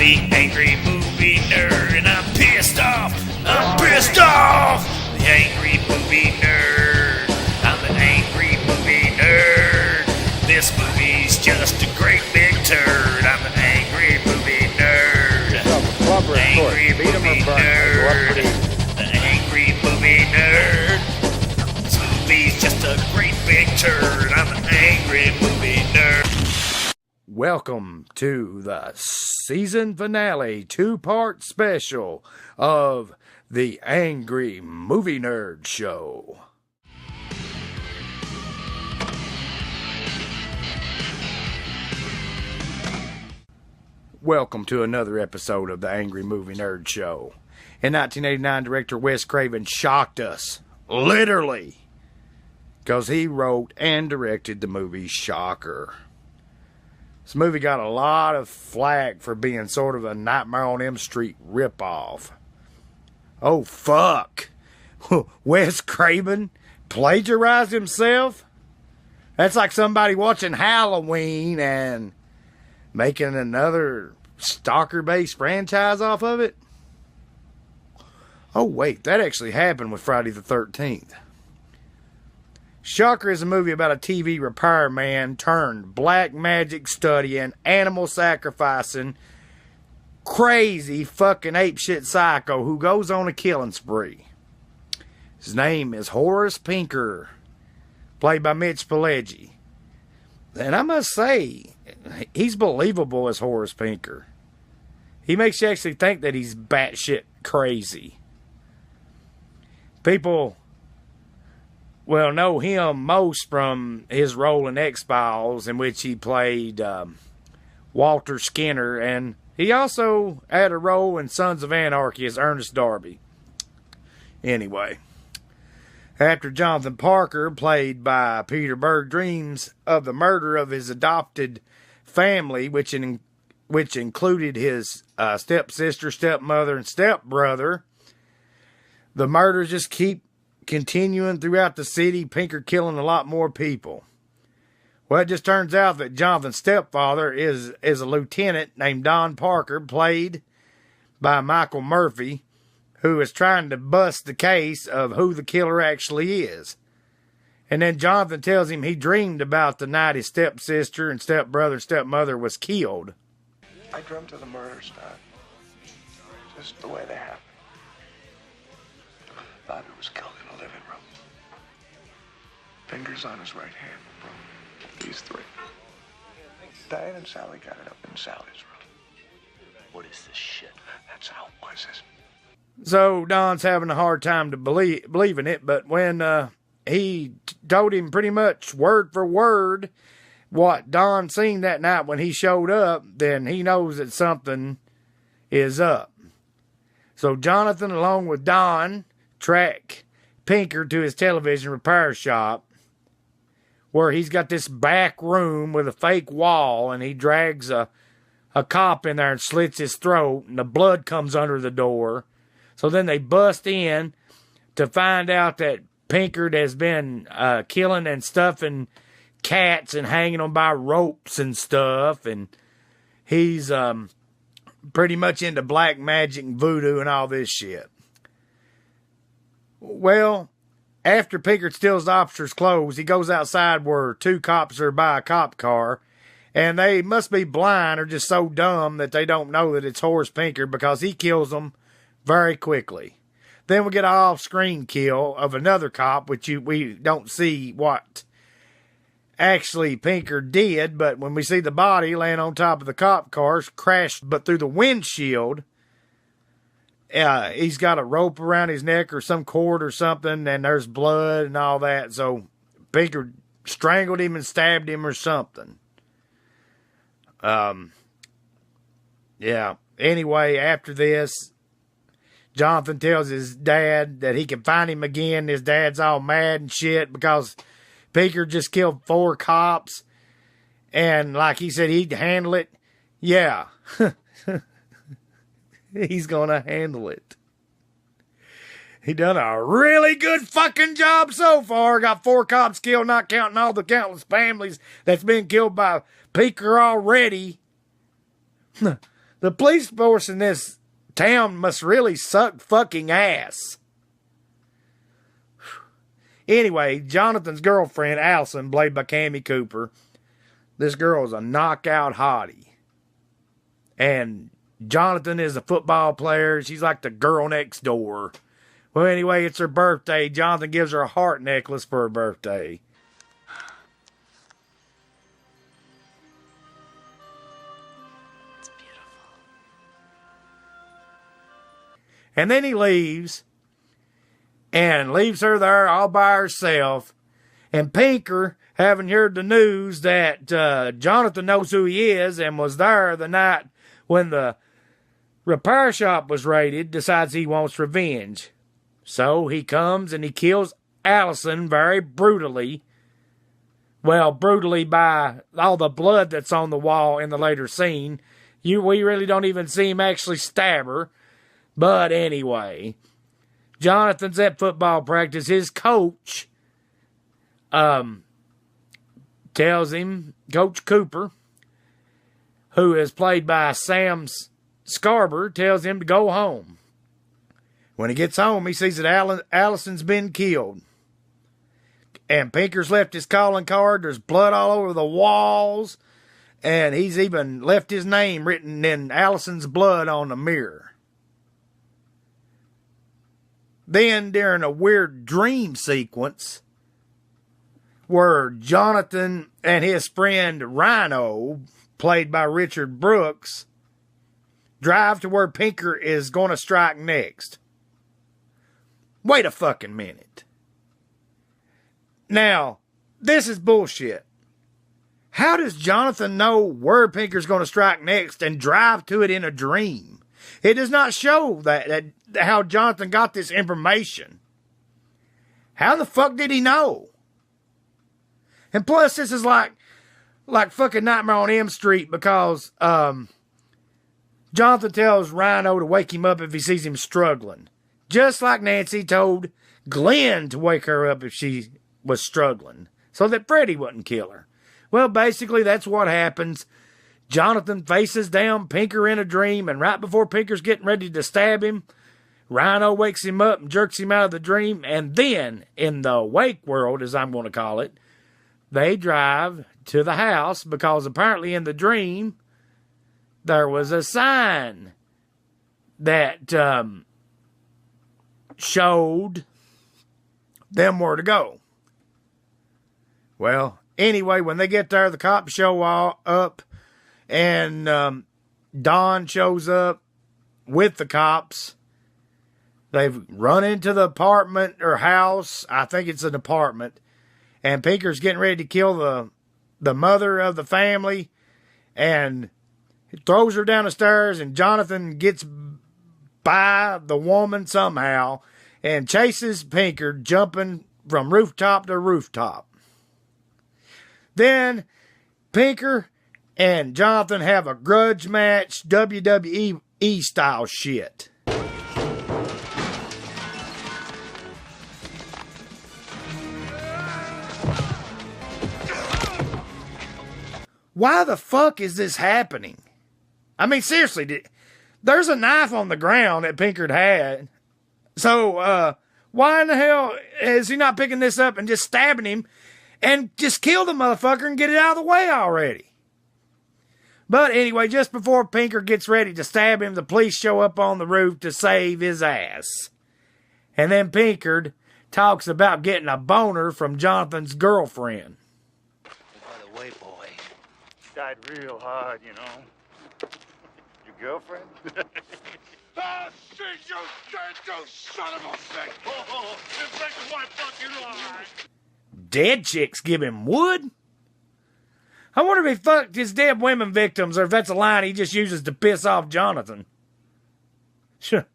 the angry movie nerd, and I'm pissed off. I'm pissed off. The angry movie nerd. I'm the angry movie nerd. This movie's just a great big turd. I'm the angry movie nerd. Angry movie nerd. The angry movie nerd. This movie's just a great big turd. I'm an angry movie nerd. Welcome to the season finale 2-part special of the Angry Movie Nerd Show. Welcome to another episode of the Angry Movie Nerd Show. In 1989, director Wes Craven shocked us, literally, because he wrote and directed the movie Shocker. This movie got a lot of flack for being sort of a Nightmare on Elm Street ripoff. Oh, fuck. Wes Craven plagiarized himself? That's like somebody watching Halloween and making another stalker-based franchise off of it? Oh, wait, that actually happened with Friday the 13th. Shocker is a movie about a TV repairman turned black magic studying, animal sacrificing, crazy fucking apeshit psycho who goes on a killing spree. His name is Horace Pinker, played by Mitch Pileggi. And I must say, he's believable as Horace Pinker. He makes you actually think that he's batshit crazy. People know him most from his role in X-Files, in which he played Walter Skinner, and he also had a role in Sons of Anarchy as Ernest Darby. Anyway, after Jonathan Parker, played by Peter Berg, dreams of the murder of his adopted family, which included his stepsister, stepmother, and stepbrother, the murders just keep continuing throughout the city, Pinker killing a lot more people. Well, it just turns out that Jonathan's stepfather is a lieutenant named Don Parker, played by Michael Murphy, who is trying to bust the case of who the killer actually is. And then Jonathan tells him he dreamed about the night his stepsister and stepbrother and stepmother was killed. I dreamt of the murders, Dad. Just the way they happened. Bobby was killed in the living room. Fingers on his right hand. These three. Diane and Sally got it up in Sally's room. What is this shit? That's how it was. So Don's having a hard time to believing it, but when he told him pretty much word for word what Don seen that night when he showed up, then he knows that something is up. So Jonathan, along with Don, track Pinker to his television repair shop, where he's got this back room with a fake wall, and he drags a cop in there and slits his throat, and the blood comes under the door. So then they bust in to find out that Pinker has been killing and stuffing cats and hanging them by ropes and stuff, and he's pretty much into black magic and voodoo and all this shit. Well, after Pinker steals the officer's clothes, he goes outside where two cops are by a cop car, and they must be blind or just so dumb that they don't know that it's Horace Pinker, because he kills them very quickly. Then we get an off-screen kill of another cop, which we don't see what actually Pinker did, but when we see the body laying on top of the cop cars, crashed but through the windshield, he's got a rope around his neck or some cord or something, and there's blood and all that. So Pinker strangled him and stabbed him or something. Yeah. Anyway, after this, Jonathan tells his dad that he can find him again. His dad's all mad and shit because Pinker just killed 4 cops. And like he said, he'd handle it. Yeah. He's gonna handle it. He done a really good fucking job so far. Got 4 cops killed, not counting all the countless families that's been killed by Pinker already. The police force in this town must really suck fucking ass. Anyway, Jonathan's girlfriend, Allison, played by Cammie Cooper. This girl is a knockout hottie. And Jonathan is a football player. She's like the girl next door. Well, anyway, it's her birthday. Jonathan gives her a heart necklace for her birthday. It's beautiful. And then he leaves. And leaves her there all by herself. And Pinker, having heard the news that Jonathan knows who he is and was there the night when the repair shop was raided, decides he wants revenge. So he comes and he kills Allison very brutally. Well, brutally by all the blood that's on the wall in the later scene. We really don't even see him actually stab her. But anyway, Jonathan's at football practice. His coach tells him, Coach Cooper, who is played by Sam Scarber, tells him to go home. When he gets home, he sees that Allison's been killed. And Pinker's left his calling card. There's blood all over the walls. And he's even left his name written in Allison's blood on the mirror. Then, during a weird dream sequence, where Jonathan and his friend Rhino, played by Richard Brooks, drive to where Pinker is going to strike next. Wait a fucking minute. Now, this is bullshit. How does Jonathan know where Pinker's going to strike next and drive to it in a dream? It does not show that how Jonathan got this information. How the fuck did he know? And plus, this is like fucking Nightmare on Elm Street, because Jonathan tells Rhino to wake him up if he sees him struggling. Just like Nancy told Glenn to wake her up if she was struggling, so that Freddy wouldn't kill her. Well, basically, that's what happens. Jonathan faces down Pinker in a dream, and right before Pinker's getting ready to stab him, Rhino wakes him up and jerks him out of the dream, and then, in the wake world, as I'm going to call it, they drive to the house, because apparently in the dream, there was a sign that showed them where to go. Well, anyway, when they get there, the cops show up, and Don shows up with the cops. They've run into the apartment or house. I think it's an apartment. And Pinker's getting ready to kill the mother of the family. And he throws her down the stairs. And Jonathan gets by the woman somehow and chases Pinker, jumping from rooftop to rooftop. Then Pinker and Jonathan have a grudge match, WWE style shit. Why the fuck is this happening? I mean, seriously, there's a knife on the ground that Pinker had. So, why in the hell is he not picking this up and just stabbing him and just kill the motherfucker and get it out of the way already? But anyway, just before Pinker gets ready to stab him, the police show up on the roof to save his ass. And then Pinker talks about getting a boner from Jonathan's girlfriend. By the way, boy, died real hard, you know. Your girlfriend? Ah, shit, you dead, you son of a bitch! Oh, this is what fucking lie. Dead chicks give him wood? I wonder if he fucked his dead women victims, or if that's a line he just uses to piss off Jonathan. Sure.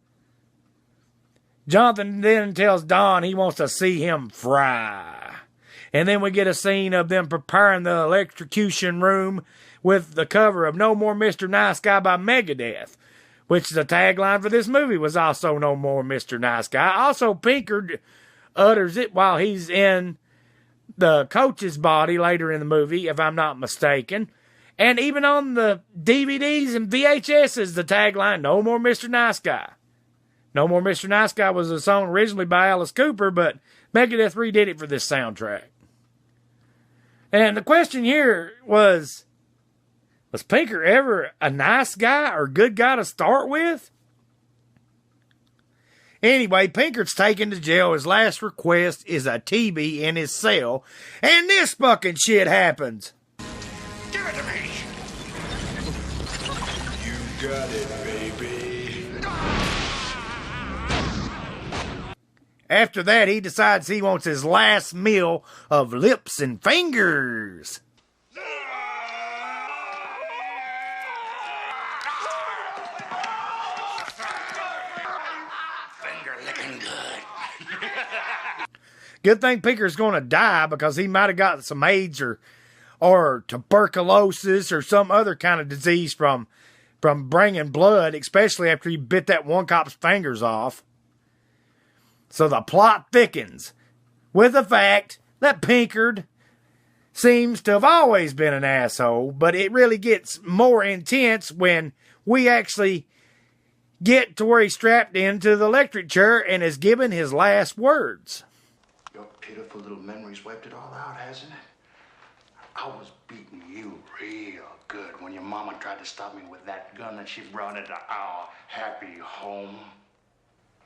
Jonathan then tells Don he wants to see him fry. And then we get a scene of them preparing the electrocution room with the cover of No More Mr. Nice Guy by Megadeth, which the tagline for this movie was also No More Mr. Nice Guy. Also, Pinker utters it while he's in the coach's body later in the movie, if I'm not mistaken. And even on the DVDs and VHSs, the tagline, "No More Mr. Nice Guy." "No More Mr. Nice Guy" was a song originally by Alice Cooper, but Megadeth redid it for this soundtrack. And the question here was Pinker ever a nice guy or good guy to start with? Anyway, Pinker's taken to jail. His last request is a TV in his cell. And this fucking shit happens. Give it to me. You got it, baby. After that, he decides he wants his last meal of lips and fingers. Finger licking good. Good thing Pinker's going to die, because he might have got some AIDS or tuberculosis or some other kind of disease from bringing blood, especially after he bit that one cop's fingers off. So the plot thickens with the fact that Pinkard seems to have always been an asshole, but it really gets more intense when we actually get to where he's strapped into the electric chair and is given his last words. Your pitiful little memory's wiped it all out, hasn't it? I was beating you real good when your mama tried to stop me with that gun that she brought into our happy home.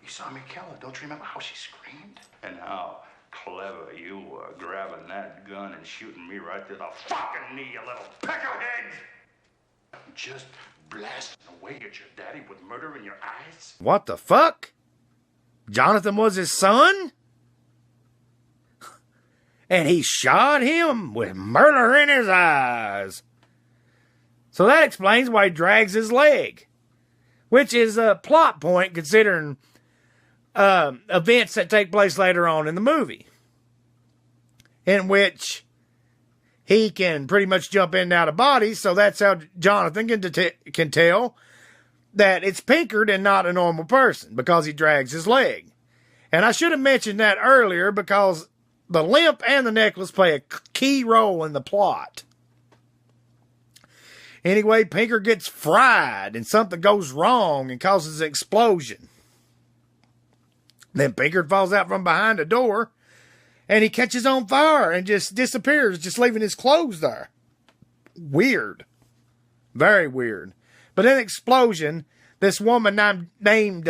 You saw me kill her. Don't you remember how she screamed? And how clever you were, grabbing that gun and shooting me right through the fucking knee, you little peckerhead! Just blasting away at your daddy with murder in your eyes? What the fuck? Jonathan was his son? And he shot him with murder in his eyes. So that explains why he drags his leg, which is a plot point considering events that take place later on in the movie, in which he can pretty much jump in and out of bodies. So that's how Jonathan can tell that it's Pinkard and not a normal person, because he drags his leg. And I should have mentioned that earlier, because the limp and the necklace play a key role in the plot. Anyway, Pinkard gets fried and something goes wrong and causes an explosion. Then Pinkard falls out from behind a door and he catches on fire and just disappears, just leaving his clothes there. Weird. Very weird. But in the explosion, this woman named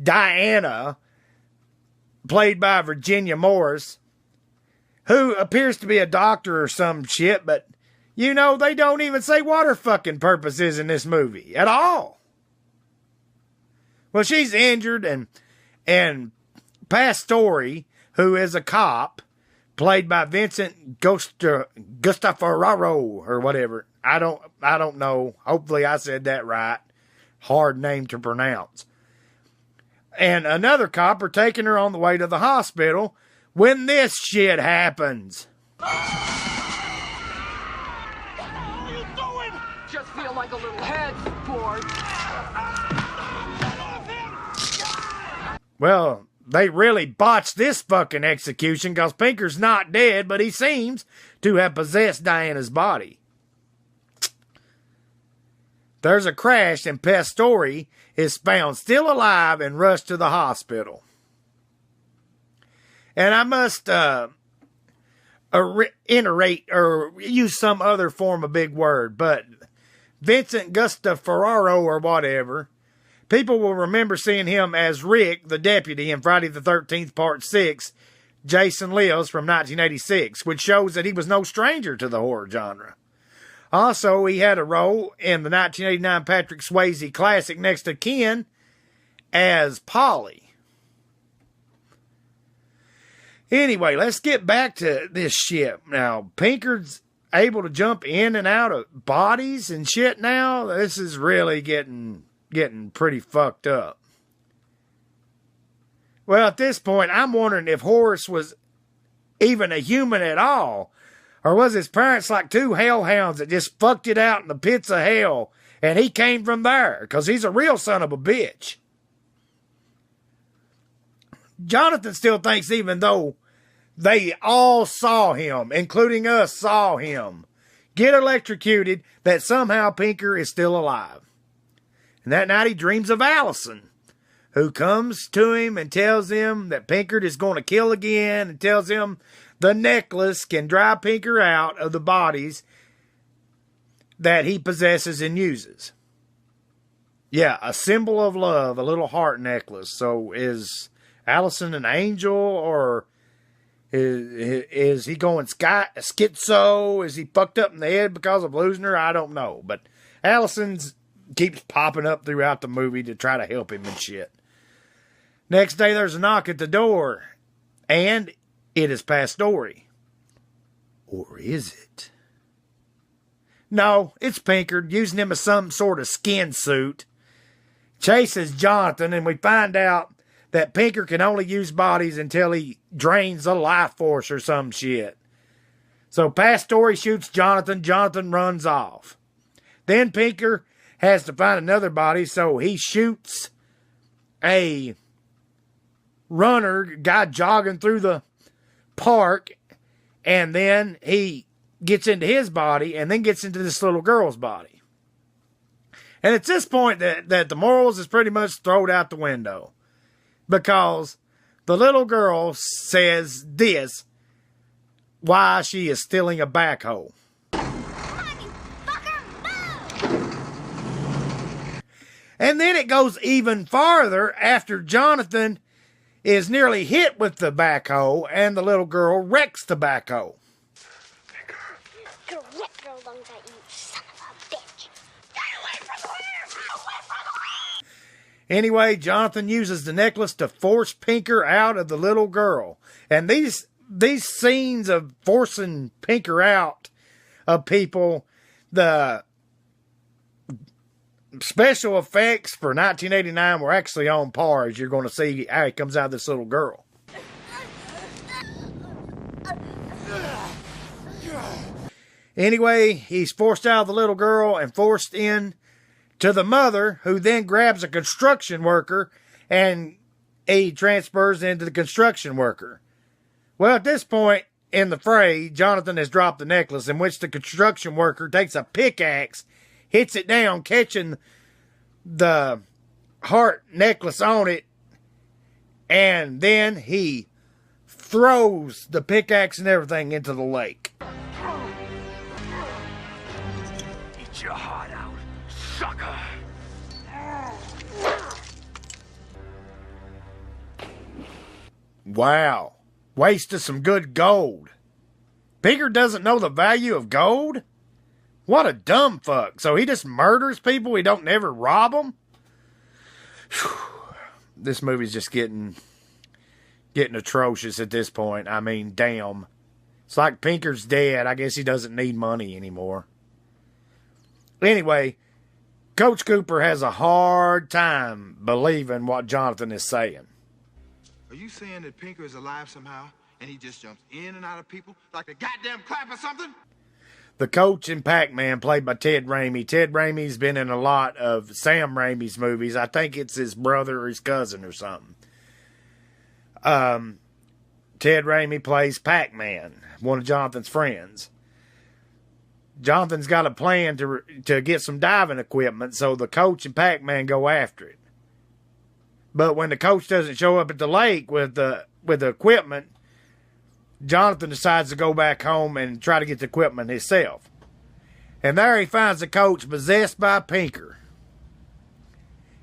Diana, played by Virginia Morris, who appears to be a doctor or some shit, but you know, they don't even say what her fucking purpose is in this movie at all. Well, she's injured, and Pastore, who is a cop, played by Vincent Gustafararo or whatever. I don't know. Hopefully I said that right. Hard name to pronounce. And another cop are taking her on the way to the hospital when this shit happens. What are you doing? Just feel like a little head sport. Well, they really botched this fucking execution, because Pinkard's not dead, but he seems to have possessed Diana's body. There's a crash and Pastore is found still alive and rushed to the hospital. And I must iterate or use some other form of big word, but Vincent Gustafararo or whatever, people will remember seeing him as Rick, the deputy, in Friday the 13th, Part 6, Jason Lives from 1986, which shows that he was no stranger to the horror genre. Also, he had a role in the 1989 Patrick Swayze classic Next of Kin as Polly. Anyway, let's get back to this shit. Now, Pinkard's able to jump in and out of bodies and shit now. This is really getting pretty fucked up. Well, at this point, I'm wondering if Horace was even a human at all, or was his parents like two hellhounds that just fucked it out in the pits of hell, and he came from there, because he's a real son of a bitch. Jonathan still thinks, even though they all saw him, including us saw him get electrocuted that somehow Pinker is still alive. And that night he dreams of Allison, who comes to him and tells him that Pinker is going to kill again, and tells him the necklace can drive Pinker out of the bodies that he possesses and uses. Yeah, a symbol of love, a little heart necklace. So is Allison an angel, or is he going schizo? Is he fucked up in the head because of losing her? I don't know. But Allison keeps popping up throughout the movie to try to help him and shit. Next day, there's a knock at the door, and it is Pastore. Or is it? No, it's Pinker, using him as some sort of skin suit. Chases Jonathan, and we find out that Pinker can only use bodies until he drains the life force or some shit. So Pastore shoots Jonathan. Jonathan runs off. Then Pinker has to find another body, so he shoots a runner, guy jogging through the park, and then he gets into his body and then gets into this little girl's body. And it's this point that the morals is pretty much thrown out the window, because the little girl says this why she is stealing a backhoe. And then it goes even farther after Jonathan is nearly hit with the backhoe and the little girl wrecks the backhoe. Correct, girl, lungs at you, son of a bitch. Get away from the Anyway, Jonathan uses the necklace to force Pinker out of the little girl. And these scenes of forcing Pinker out of people, the special effects for 1989 were actually on par, as you're going to see how he comes out of this little girl. Anyway, he's forced out of the little girl and forced in to the mother, who then grabs a construction worker and he transfers into the construction worker. Well, at this point in the fray, Jonathan has dropped the necklace, in which the construction worker takes a pickaxe, hits it down, catching the heart necklace on it, and then he throws the pickaxe and everything into the lake. Eat your heart out, sucker! Wow. Wasted some good gold. Pinker doesn't know the value of gold? What a dumb fuck. So he just murders people? He don't never rob them? This movie's just getting atrocious at this point. I mean, damn. It's like Pinker's dead. I guess he doesn't need money anymore. Anyway, Coach Cooper has a hard time believing what Jonathan is saying. Are you saying that Pinker is alive somehow, and he just jumps in and out of people like a goddamn clap or something? The coach in Pac-Man, played by Ted Raimi. Ted Raimi's been in a lot of Sam Raimi's movies. I think it's his brother or his cousin or something. Ted Raimi plays Pac-Man, one of Jonathan's friends. Jonathan's got a plan to get some diving equipment, so the coach and Pac-Man go after it. But when the coach doesn't show up at the lake with the equipment, Jonathan decides to go back home and try to get the equipment himself. And there he finds the coach possessed by Pinker.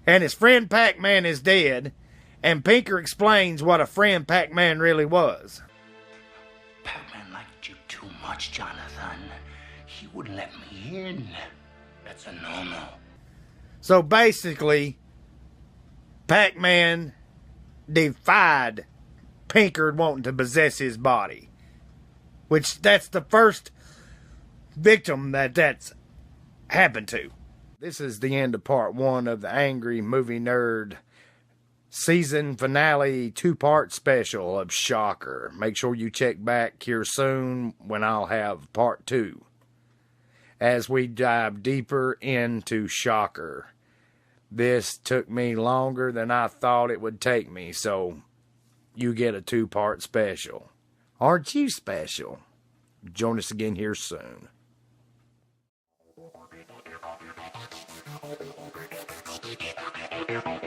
And his friend Pac-Man is dead, and Pinker explains what a friend Pac-Man really was. Pac-Man liked you too much, Jonathan. He wouldn't let me in. That's a no-no. So basically, Pac-Man defied Pinker wanting to possess his body. Which, that's the first victim that's happened to. This is the end of part 1 of the Angry Movie Nerd season finale 2-part special of Shocker. Make sure you check back here soon when I'll have part 2, as we dive deeper into Shocker. This took me longer than I thought it would take me, so you get a 2-part special. Aren't you special? Join us again here soon. Bye.